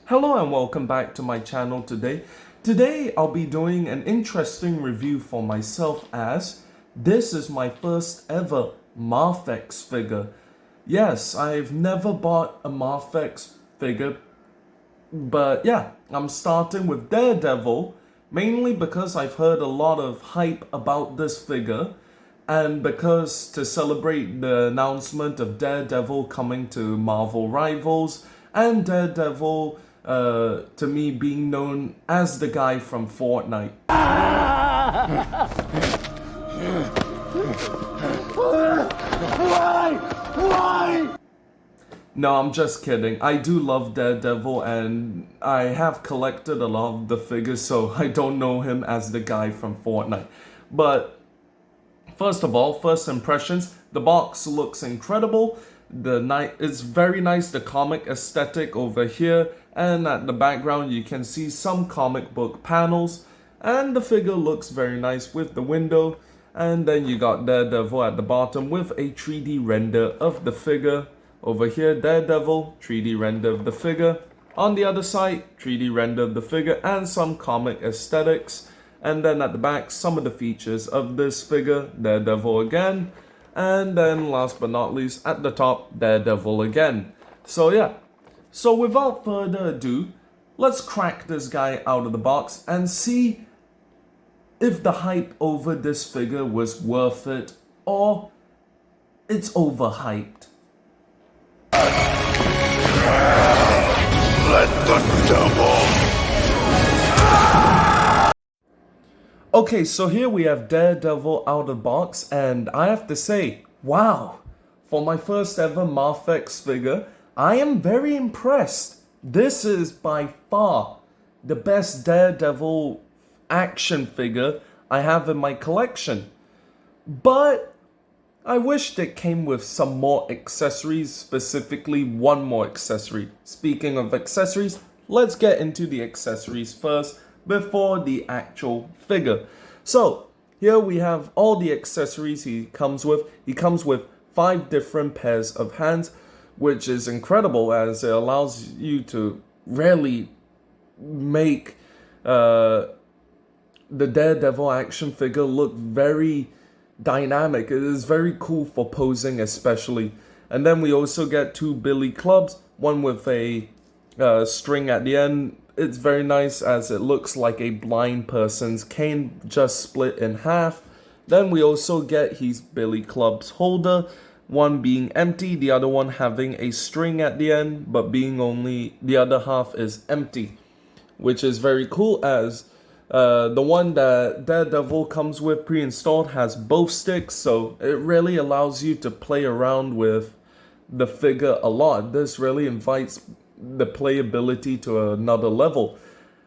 Hello and welcome back to my channel today. Today I'll be doing an interesting review for myself as this is my first ever MAFEX figure. Yes, I've never bought a MAFEX figure, but yeah, I'm starting with Daredevil mainly because I've heard a lot of hype about this figure and because to celebrate the announcement of Daredevil coming to Marvel Rivals and Daredevil to me being known as the guy from Fortnite. Why? No, I'm just kidding. I do love Daredevil and I have collected a lot of the figures, so I don't know him as the guy from Fortnite. But first of all, first impressions, the box looks incredible. It's very nice, the comic aesthetic over here, and at the background you can see some comic book panels, and the figure looks very nice with the window, and then you got Daredevil at the bottom with a 3D render of the figure. Over here, Daredevil, 3D render of the figure. On the other side, 3D render of the figure and some comic aesthetics. And then at the back, some of the features of this figure, Daredevil again. And then last but not least, at the top, Daredevil again. So yeah, so without further ado, let's crack this guy out of the box and see if the hype over this figure was worth it or it's overhyped. Let the devil. Okay, so here we have Daredevil out of the box, and I have to say, wow, for my first ever MAFEX figure, I am very impressed. This is by far the best Daredevil action figure I have in my collection. But I wished it came with some more accessories, specifically one more accessory. Speaking of accessories, let's get into the accessories first before the actual figure. So here we have all the accessories he comes with. He comes with 5 different pairs of hands, which is incredible as it allows you to really make the Daredevil action figure look very dynamic. It is very cool for posing especially. And then we also get 2 billy clubs, one with a string at the end. It's very nice as it looks like a blind person's cane just split in half. Then we also get his billy clubs holder, one being empty, the other one having a string at the end, but being only the other half is empty, which is very cool as the one that Daredevil comes with pre-installed has both sticks, so it really allows you to play around with the figure a lot. This really invites the playability to another level.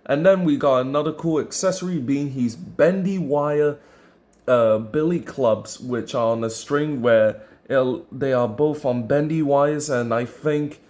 And then we got another cool accessory being his bendy wire billy clubs, which are on a string where they are both on bendy wires, and I think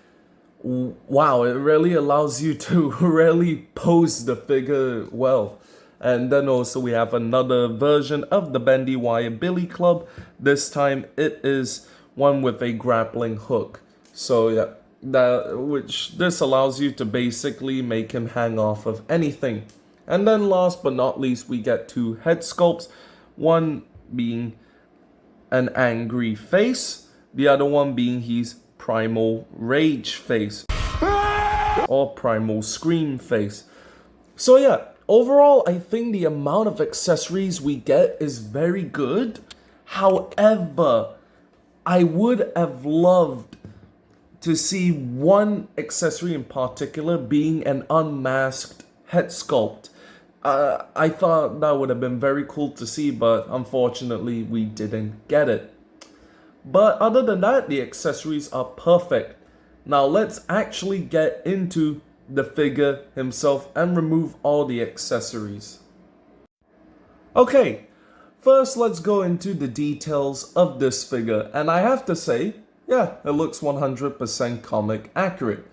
wow, it really allows you to really pose the figure well. And then also we have another version of the bendy wire billy club. This time it is one with a grappling hook. So yeah, this allows you to basically make him hang off of anything. And then last but not least, we get 2 head sculpts. One being an angry face, the other one being his primal rage face or primal scream face. So yeah, overall I think the amount of accessories we get is very good. However, I would have loved to see one accessory in particular being an unmasked head sculpt. I thought that would have been very cool to see, but unfortunately we didn't get it. But other than that, the accessories are perfect. Now let's actually get into the figure himself and remove all the accessories. Okay, first let's go into the details of this figure, and I have to say, yeah, it looks 100% comic accurate.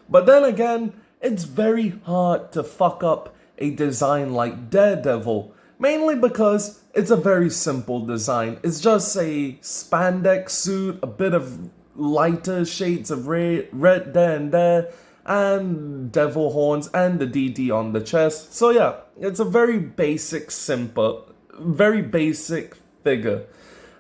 But then again, it's very hard to fuck up a design like Daredevil, mainly because it's a very simple design. It's just a spandex suit, a bit of lighter shades of red there and there, and devil horns and the DD on the chest. So yeah, it's a very basic, simple, very basic figure.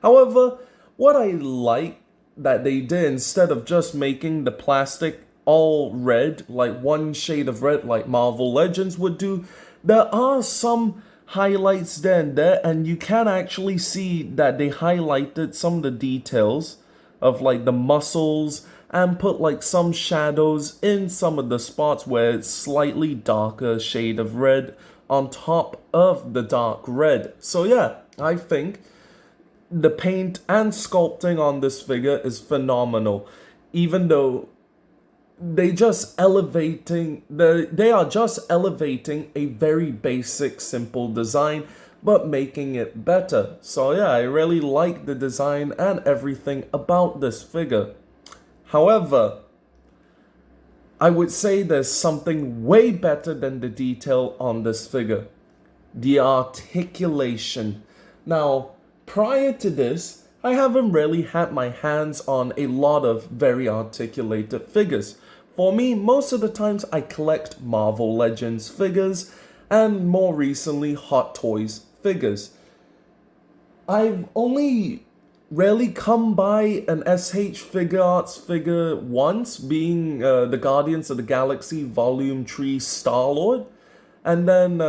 However, what I like that they did, instead of just making the plastic all red, like one shade of red like Marvel Legends would do, there are some highlights there and there, and you can actually see that they highlighted some of the details of like the muscles and put like some shadows in some of the spots where it's slightly darker shade of red on top of the dark red. So yeah, I think the paint and sculpting on this figure is phenomenal, even though they are just elevating a very basic, simple design, but making it better. So yeah, I really like the design and everything about this figure. However, I would say there's something way better than the detail on this figure: the articulation. Now, prior to this, I haven't really had my hands on a lot of very articulated figures. For me, most of the times I collect Marvel Legends figures and more recently Hot Toys figures. I've only rarely come by an SH Figure Arts figure once, being the Guardians of the Galaxy Volume 3 Star-Lord. And then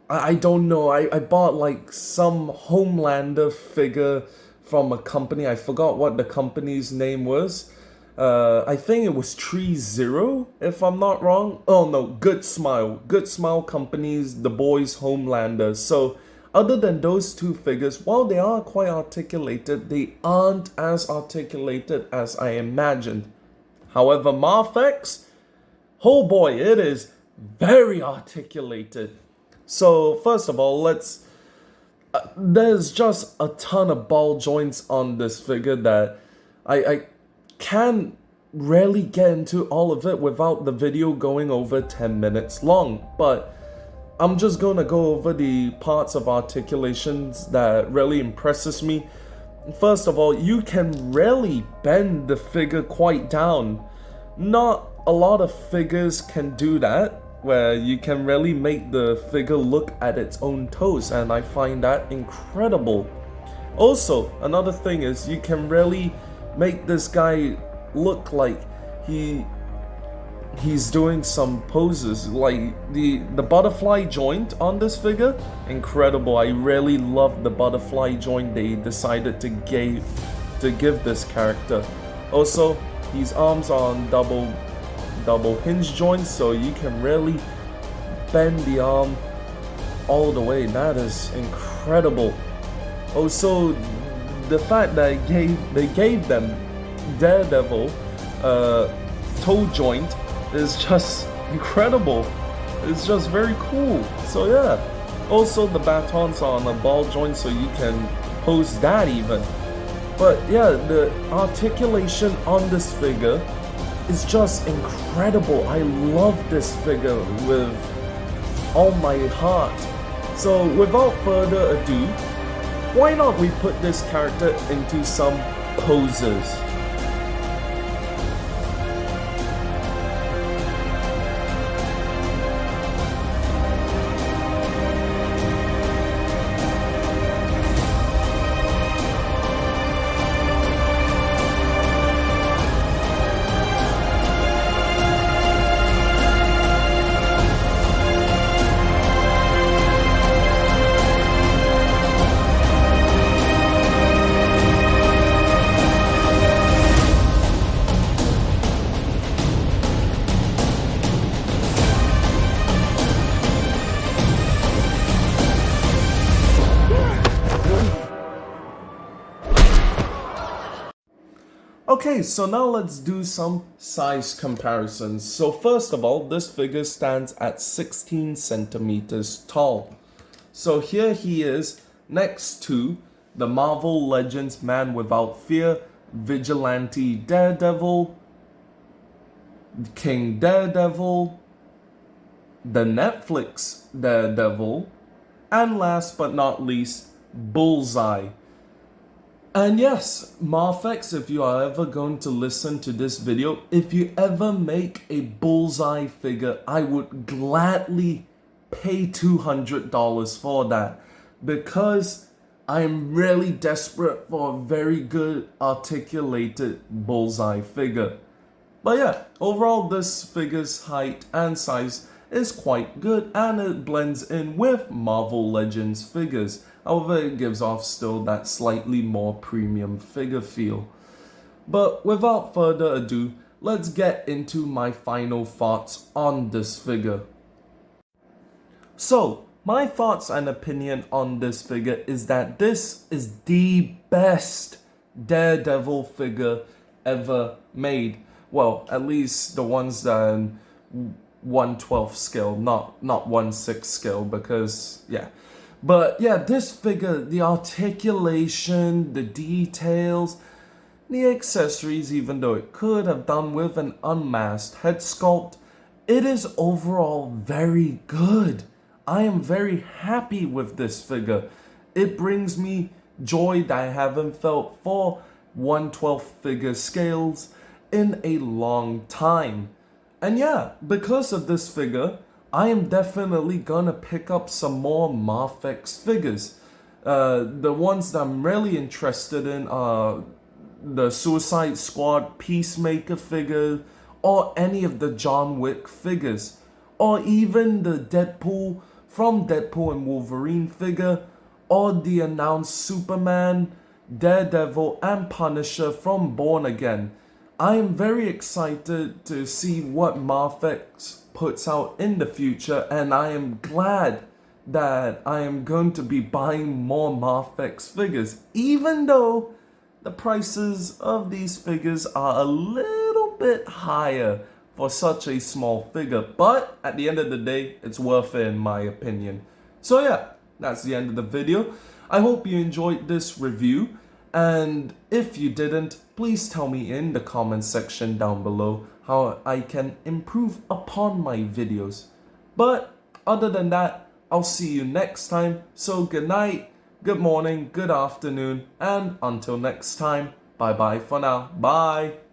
I don't know. I bought like some Homelander figure from a company. I forgot what the company's name was. I think it was 30, if I'm not wrong. Oh no, Good Smile. Good Smile Company's The Boys Homelander. So, other than those two figures, while they are quite articulated, they aren't as articulated as I imagined. However, MAFEX, oh boy, it is very articulated. So, first of all, there's just a ton of ball joints on this figure that I can rarely get into all of it without the video going over 10 minutes long. But I'm just gonna go over the parts of articulations that really impresses me. First of all, you can really bend the figure quite down. Not a lot of figures can do that, where you can really make the figure look at its own toes, and I find that incredible. Also, another thing is you can really make this guy look like he's doing some poses, like the butterfly joint on this figure. Incredible. I really love the butterfly joint they decided to give this character. Also, his arms are on double hinge joints, so you can really bend the arm all the way. That is incredible. Also, the fact that they gave them Daredevil toe joint is just incredible. It's just very cool. So yeah. Also, the batons are on a ball joint, so you can pose that even. But yeah, the articulation on this figure is just incredible. I love this figure with all my heart. So without further ado, why not we put this character into some poses? Okay, so now let's do some size comparisons. So first of all, this figure stands at 16 centimeters tall. So here he is next to the Marvel Legends Man Without Fear, Vigilante Daredevil, King Daredevil, the Netflix Daredevil, and last but not least, Bullseye. And yes, MAFEX, if you are ever going to listen to this video, if you ever make a bullseye figure, I would gladly pay $200 for that, because I'm really desperate for a very good articulated bullseye figure. But yeah, overall this figure's height and size is quite good, and it blends in with Marvel Legends figures. However, it gives off still that slightly more premium figure feel. But without further ado, let's get into my final thoughts on this figure. So, my thoughts and opinion on this figure is that this is the best Daredevil figure ever made. Well, at least the ones that are in 1/12 scale, not 1/6 scale, because yeah. But yeah, this figure, the articulation, the details, the accessories, even though it could have done with an unmasked head sculpt, it is overall very good. I am very happy with this figure. It brings me joy that I haven't felt for 1/12 figure scales in a long time. And yeah, because of this figure, I am definitely gonna pick up some more MAFEX figures. The ones that I'm really interested in are the Suicide Squad Peacemaker figure, or any of the John Wick figures, or even the Deadpool from Deadpool and Wolverine figure, or the announced Superman, Daredevil, and Punisher from Born Again. I am very excited to see what MAFEX puts out in the future, and I am glad that I am going to be buying more MAFEX figures, even though the prices of these figures are a little bit higher for such a small figure. But at the end of the day, it's worth it in my opinion. So yeah, that's the end of the video. I hope you enjoyed this review, and if you didn't, please tell me in the comment section down below how I can improve upon my videos. But other than that, I'll see you next time. So good night, good morning, good afternoon, and until next time, bye bye for now. Bye.